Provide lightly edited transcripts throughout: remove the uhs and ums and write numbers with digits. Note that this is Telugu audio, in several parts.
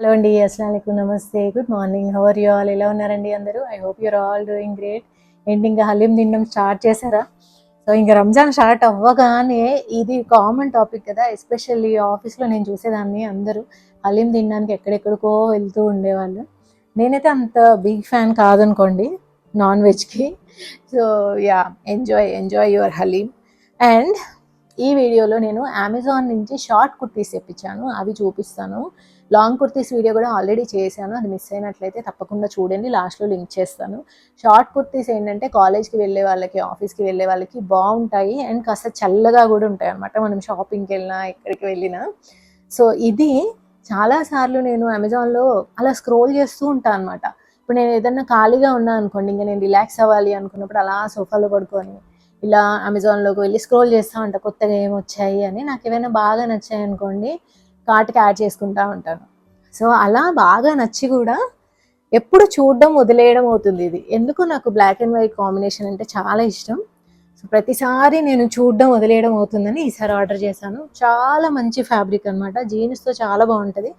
హలో అండి, అస్సలాముఅలైకుం, నమస్తే, good morning. How are you all? ఎలా ఉన్నారండి అందరూ? I hope your all doing great. ఏంటి ఇంకా హలీం తినడం స్టార్ట్ చేశారా? సో ఇంకా రంజాన్ స్టార్ట్ అవ్వగానే ఇది కామన్ టాపిక్ కదా, ఎస్పెషల్లీ ఆఫీస్లో నేను చూసేదాన్ని. అందరూ హలీం తినడానికి ఎక్కడెక్కడికో వెళ్తూ ఉండేవాళ్ళు. నేనైతే అంత బిగ్ ఫ్యాన్ కాదనుకోండి నాన్ వెజ్కి. So yeah, enjoy your haleem. And ఈ వీడియోలో నేను అమెజాన్ నుంచి షార్ట్ కుర్తీస్ తెప్పించాను, అవి చూపిస్తాను. లాంగ్ కుర్తీస్ వీడియో కూడా ఆల్రెడీ చేశాను, అది మిస్ అయినట్లయితే తప్పకుండా చూడండి, లాస్ట్లో లింక్ చేస్తాను. షార్ట్ కుర్తీస్ ఏంటంటే కాలేజ్కి వెళ్ళే వాళ్ళకి, ఆఫీస్కి వెళ్ళే వాళ్ళకి బాగుంటాయి అండ్ కాస్త చల్లగా కూడా ఉంటాయి అనమాట, మనం షాపింగ్కి వెళ్ళినా ఎక్కడికి వెళ్ళినా. సో ఇది చాలాసార్లు నేను అమెజాన్లో అలా స్క్రోల్ చేస్తూ ఉంటాను అనమాట. ఇప్పుడు నేను ఏదన్నా ఖాళీగా ఉన్నా అనుకోండి, ఇంకా నేను రిలాక్స్ అవ్వాలి అనుకున్నప్పుడు అలా సోఫాలో పడుకొని ఇలా అమెజాన్లోకి వెళ్ళి స్క్రోల్ చేస్తూ ఉంటా, కొత్తగా ఏమొచ్చాయి అని. నాకు ఏమైనా బాగా నచ్చాయి అనుకోండి, కార్ట్కి యాడ్ చేసుకుంటూ ఉంటాను. సో అలా బాగా నచ్చి కూడా ఎప్పుడు చూడడం వదిలేయడం అవుతుంది. ఇది ఎందుకు, నాకు బ్లాక్ అండ్ వైట్ కాంబినేషన్ అంటే చాలా ఇష్టం. సో ప్రతిసారి నేను చూడడం వదిలేయడం అవుతుందని ఈసారి ఆర్డర్ చేశాను. చాలా మంచి ఫ్యాబ్రిక్ అనమాట, జీన్స్తో చాలా బాగుంటుంది.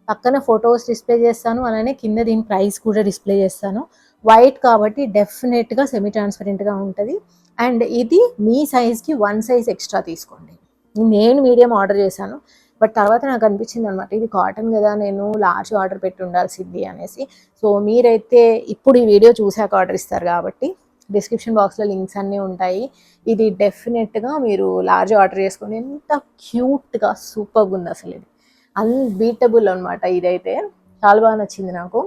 పక్కన ఫొటోస్ డిస్ప్లే చేస్తాను, అలానే కింద దీని ప్రైస్ కూడా డిస్ప్లే చేస్తాను. వైట్ కాబట్టి డెఫినెట్గా సెమీ ట్రాన్స్పరెంట్గా ఉంటుంది. అండ్ ఇది మీ సైజ్కి 1 సైజ్ ఎక్స్ట్రా తీసుకోండి. నేను మీడియం ఆర్డర్ చేశాను, బట్ తర్వాత నాకు అనిపించింది అనమాట, ఇది కాటన్ కదా, నేను లార్జ్ ఆర్డర్ పెట్టి ఉండాల్సింది అనేసి. సో మీరైతే ఇప్పుడు ఈ వీడియో చూసాక ఆర్డర్ ఇస్తారు కాబట్టి డిస్క్రిప్షన్ బాక్స్లో లింక్స్ అన్నీ ఉంటాయి. ఇది డెఫినెట్గా మీరు లార్జ్ ఆర్డర్ చేసుకొని, ఎంత క్యూట్గా సూపర్గా ఉంది అసలు, ఇది అన్బీటబుల్ అనమాట. ఇదైతే చాలా బాగా నచ్చింది నాకు.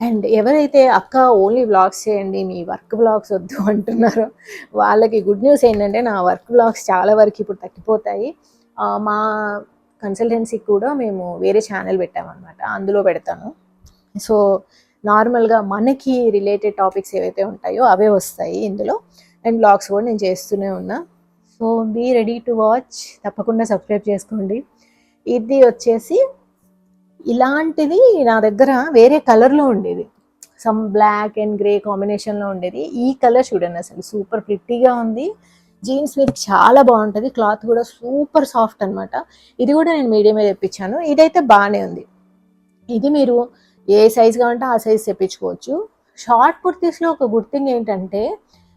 అండ్ ఎవరైతే అక్క ఓన్లీ వ్లాగ్స్ చేయండి, మీ వర్క్ వ్లాగ్స్ వద్దు అంటున్నారో వాళ్ళకి గుడ్ న్యూస్ ఏంటంటే, నా వర్క్ వ్లాగ్స్ చాలా వరకు ఇప్పుడు తగ్గిపోతాయి. మా కన్సల్టెన్సీకి కూడా మేము వేరే ఛానల్ పెట్టామన్నమాట, అందులో పెడతాను. సో నార్మల్గా మనకి రిలేటెడ్ టాపిక్స్ ఏవైతే ఉంటాయో అవే వస్తాయి ఇందులో. అండ్ వ్లాగ్స్ కూడా నేను చేస్తూనే ఉన్నా. So be ready to watch, తప్పకుండా సబ్స్క్రైబ్ చేసుకోండి. ఇది వచ్చేసి ఇలాంటిది నా దగ్గర వేరే కలర్లో ఉండేది, సమ్ బ్లాక్ అండ్ గ్రే కాంబినేషన్లో ఉండేది. ఈ కలర్ చూడండి, అసలు సూపర్ ప్రిట్టీగా ఉంది. జీన్స్ మీద చాలా బాగుంటుంది, క్లాత్ కూడా సూపర్ సాఫ్ట్ అనమాట. ఇది కూడా నేను మీడియమే తెప్పించాను. ఇదైతే బాగానే ఉంది. ఇది మీరు ఏ సైజ్ కావాలంటే ఆ సైజ్ తెప్పించుకోవచ్చు. షార్ట్ కుర్తీస్లో ఒక గుడ్ థింగ్ ఏంటంటే,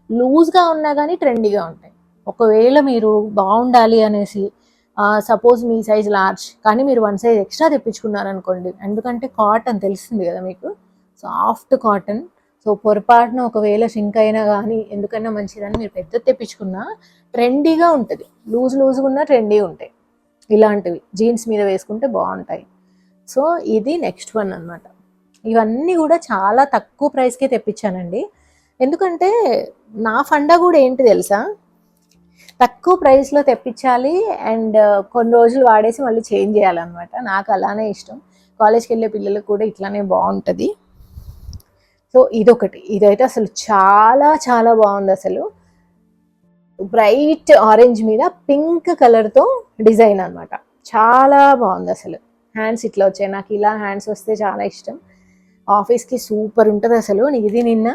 లూజ్గా ఉన్నా కానీ ట్రెండీగా ఉంటాయి. ఒకవేళ మీరు బాగుండాలి అనేసి సపోజ్ మీ సైజ్ లార్జ్ కానీ మీరు 1 సైజ్ ఎక్స్ట్రా తెప్పించుకున్నారనుకోండి, ఎందుకంటే కాటన్ తెలుస్తుంది కదా మీకు, సాఫ్ట్ కాటన్. సో పొరపాటున ఒకవేళ షింక్ అయినా కానీ ఎందుకైనా మంచిదని మీరు పెద్ద తెప్పించుకున్నా ట్రెండీగా ఉంటుంది. లూజ్గా ఉన్నా ట్రెండీ ఉంటాయి ఇలాంటివి, జీన్స్ మీద వేసుకుంటే బాగుంటాయి. సో ఇది నెక్స్ట్ వన్ అనమాట. ఇవన్నీ కూడా చాలా తక్కువ ప్రైస్కే తెప్పించానండి. ఎందుకంటే నా ఫండా కూడా ఏంటి తెలుసా, తక్కువ ప్రైస్లో తెప్పించాలి అండ్ కొన్ని రోజులు వాడేసి మళ్ళీ చేంజ్ చేయాలన్నమాట. నాకు అలానే ఇష్టం, కాలేజ్కి వెళ్ళే పిల్లలకు కూడా ఇట్లానే బాగుంటుంది. సో ఇదొకటి, ఇదైతే అసలు చాలా చాలా బాగుంది. అసలు బ్రైట్ ఆరెంజ్ మీద పింక్ కలర్తో డిజైన్ అనమాట, చాలా బాగుంది అసలు. హ్యాండ్స్ ఇట్లా వచ్చాయి, నాకు ఇలా హ్యాండ్స్ వస్తే చాలా ఇష్టం. ఆఫీస్కి సూపర్ ఉంటుంది అసలు. ఇది నిన్న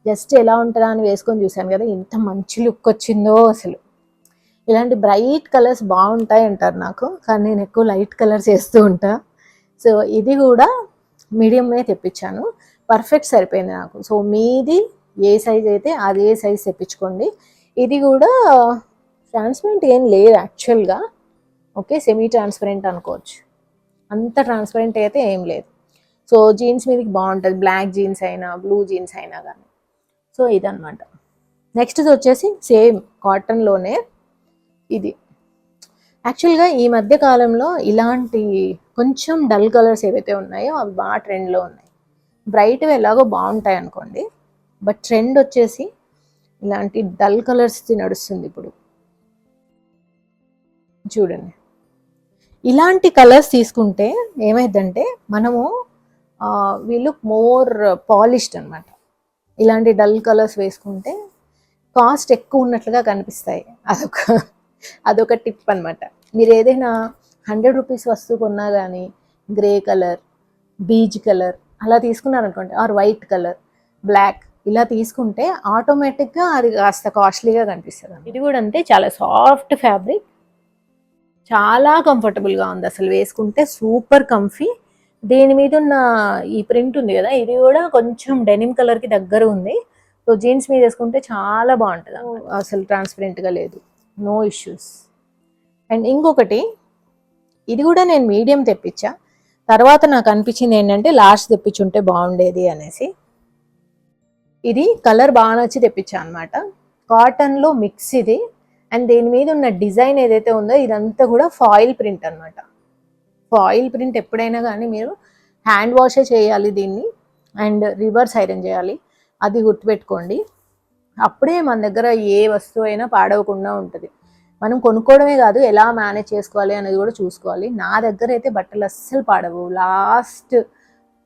జస్ట్ ఎలా ఉంటుందా అని వేసుకొని చూశాను కదా, ఎంత మంచి లుక్ వచ్చిందో అసలు. ఇలాంటి బ్రైట్ కలర్స్ బాగుంటాయి అంటారు నాకు, కానీ నేను ఎక్కువ లైట్ కలర్స్ వేస్తూ ఉంటా. సో ఇది కూడా మీడియమే తెప్పించాను, పర్ఫెక్ట్ సరిపోయింది నాకు. సో మీది ఏ సైజ్ అయితే అదే సైజ్ తెప్పించుకోండి. ఇది కూడా ట్రాన్స్పరెంట్ ఏం లేదు యాక్చువల్గా, ఓకే, సెమీ ట్రాన్స్పరెంట్ అనుకోవచ్చు, అంత ట్రాన్స్పరెంట్ అయితే ఏం లేదు. సో జీన్స్ మీదకి బాగుంటుంది, బ్లాక్ జీన్స్ అయినా బ్లూ జీన్స్ అయినా కానీ. సో ఇదనమాట. నెక్స్ట్ వచ్చేసి సేమ్ కాటన్లోనే ఇది. యాక్చువల్గా ఈ మధ్య కాలంలో ఇలాంటి కొంచెం డల్ కలర్స్ ఏవైతే ఉన్నాయో అవి బాగా ట్రెండ్లో ఉన్నాయి. బ్రైట్వి ఎలాగో బాగుంటాయి అనుకోండి, బట్ ట్రెండ్ వచ్చేసి ఇలాంటి డల్ కలర్స్ నడుస్తుంది ఇప్పుడు. చూడండి, ఇలాంటి కలర్స్ తీసుకుంటే ఏమైందంటే మనము వీళ్ళు మోర్ పాలిష్డ్ అనమాట. ఇలాంటి డల్ కలర్స్ వేసుకుంటే కాస్ట్ ఎక్కువ ఉన్నట్లుగా కనిపిస్తాయి. అదొక టిప్ అనమాట. మీరు ఏదైనా 100 రూపీస్ వస్తువు కొన్నా కానీ గ్రే కలర్, బీజ్ కలర్ అలా తీసుకున్నారనుకోండి, ఆర్ వైట్ కలర్, బ్లాక్ ఇలా తీసుకుంటే ఆటోమేటిక్గా అది కాస్త కాస్ట్లీగా కనిపిస్తుంది. ఇది కూడా అంతే, చాలా సాఫ్ట్ ఫ్యాబ్రిక్, చాలా కంఫర్టబుల్గా ఉంది, అసలు వేసుకుంటే సూపర్ కంఫీ. దీని మీద ఉన్న ఈ ప్రింట్ ఉంది కదా, ఇది కూడా కొంచెం డెనిమ్ కలర్కి దగ్గర ఉంది. సో జీన్స్ మీద వేసుకుంటే చాలా బాగుంటుంది, అసలు ట్రాన్స్పరెంట్గా లేదు, నో ఇష్యూస్. అండ్ ఇంకొకటి, ఇది కూడా నేను మీడియం తెప్పించా, తర్వాత నాకు అనిపించింది ఏంటంటే లాస్ట్ తెప్పించుంటే బాగుండేది అనేసి. ఇది కలర్ బాగా నచ్చి తెప్పించా అనమాట, కాటన్లో మిక్స్ ఇది. అండ్ దీని మీద ఉన్న డిజైన్ ఏదైతే ఉందో ఇదంతా కూడా ఫాయిల్ ప్రింట్ అనమాట. ఫాయిల్ ప్రింట్ ఎప్పుడైనా కానీ మీరు హ్యాండ్ వాషే చేయాలి దీన్ని, అండ్ రివర్స్ ఐరన్ చేయాలి, అది గుర్తుపెట్టుకోండి. అప్పుడే మన దగ్గర ఏ వస్తువు అయినా పాడవకుండా ఉంటుంది. మనం కొనుక్కోవడమే కాదు, ఎలా మేనేజ్ చేసుకోవాలి అనేది కూడా చూసుకోవాలి. నా దగ్గర అయితే బట్టలు అస్సలు పాడవు. లాస్ట్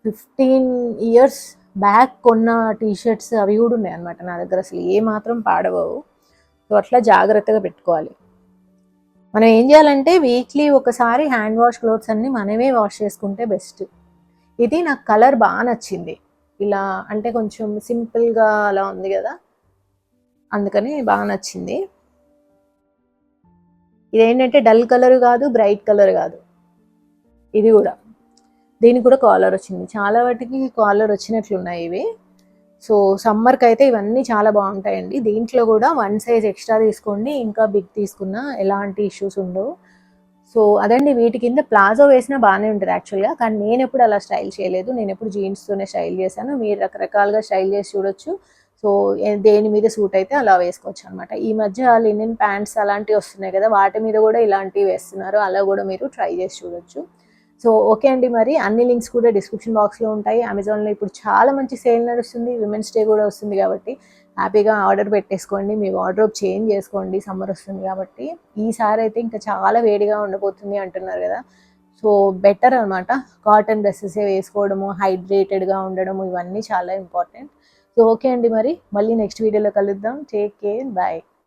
15 years బ్యాక్ కొన్న టీషర్ట్స్ అవి కూడా ఉన్నాయి అనమాట నా దగ్గర, అసలు ఏ మాత్రం పాడవవు. సో అట్లా జాగ్రత్తగా పెట్టుకోవాలి. మనం ఏం చేయాలంటే వీక్లీ ఒకసారి హ్యాండ్ వాష్ క్లోత్స్ అన్ని మనమే వాష్ చేసుకుంటే బెస్ట్. ఇది నాకు కలర్ బాగా నచ్చింది, ఇలా అంటే కొంచెం సింపుల్గా అలా ఉంది కదా, అందుకని బాగా నచ్చింది. ఇదేంటంటే డల్ కలర్ కాదు, బ్రైట్ కలర్ కాదు, ఇది కూడా. దీనికి కూడా కాలర్ వచ్చింది, చాలా వాటికి కాలర్ వచ్చినట్లున్నాయి ఇవి. సో సమ్మర్కి అయితే ఇవన్నీ చాలా బాగుంటాయండి. దీంట్లో కూడా 1 size ఎక్స్ట్రా తీసుకోండి, ఇంకా బిగ్ తీసుకున్నా ఎలాంటి ఇష్యూస్ ఉండవు. సో అదండి, వీటి కింద ప్లాజో వేసినా బాగానే ఉంటుంది యాక్చువల్గా, కానీ నేను ఎప్పుడు అలా స్టైల్ చేయలేదు, నేను ఎప్పుడు జీన్స్తోనే స్టైల్ చేశాను. మీరు రకరకాలుగా స్టైల్ చేసి చూడొచ్చు. సో దేని మీద సూట్ అయితే అలా వేసుకోవచ్చు అనమాట. ఈ మధ్య లినెన్ ప్యాంట్స్ అలాంటివి వస్తున్నాయి కదా, వాటి మీద కూడా ఇలాంటివి వేస్తున్నారు, అలా కూడా మీరు ట్రై చేసి చూడొచ్చు. సో ఓకే అండి, మరి అన్ని లింక్స్ కూడా డిస్క్రిప్షన్ బాక్స్లో ఉంటాయి. అమెజాన్లో ఇప్పుడు చాలా మంచి సేల్ నడుస్తుంది, విమెన్స్ డే కూడా వస్తుంది కాబట్టి హ్యాపీగా ఆర్డర్ పెట్టేసుకోండి, మీ వార్డ్రోబ్ చేంజ్ చేసుకోండి, సమ్మర్ వస్తుంది కాబట్టి. ఈసారి అయితే ఇంకా చాలా వేడిగా ఉండబోతుంది అంటున్నారు కదా, సో బెటర్ అనమాట కాటన్ డ్రెస్సెసే వేసుకోవడము, హైడ్రేటెడ్గా ఉండడము, ఇవన్నీ చాలా ఇంపార్టెంట్. సో ఓకే అండి, మరి మళ్ళీ నెక్స్ట్ వీడియోలో కలుద్దాం. Take care, bye.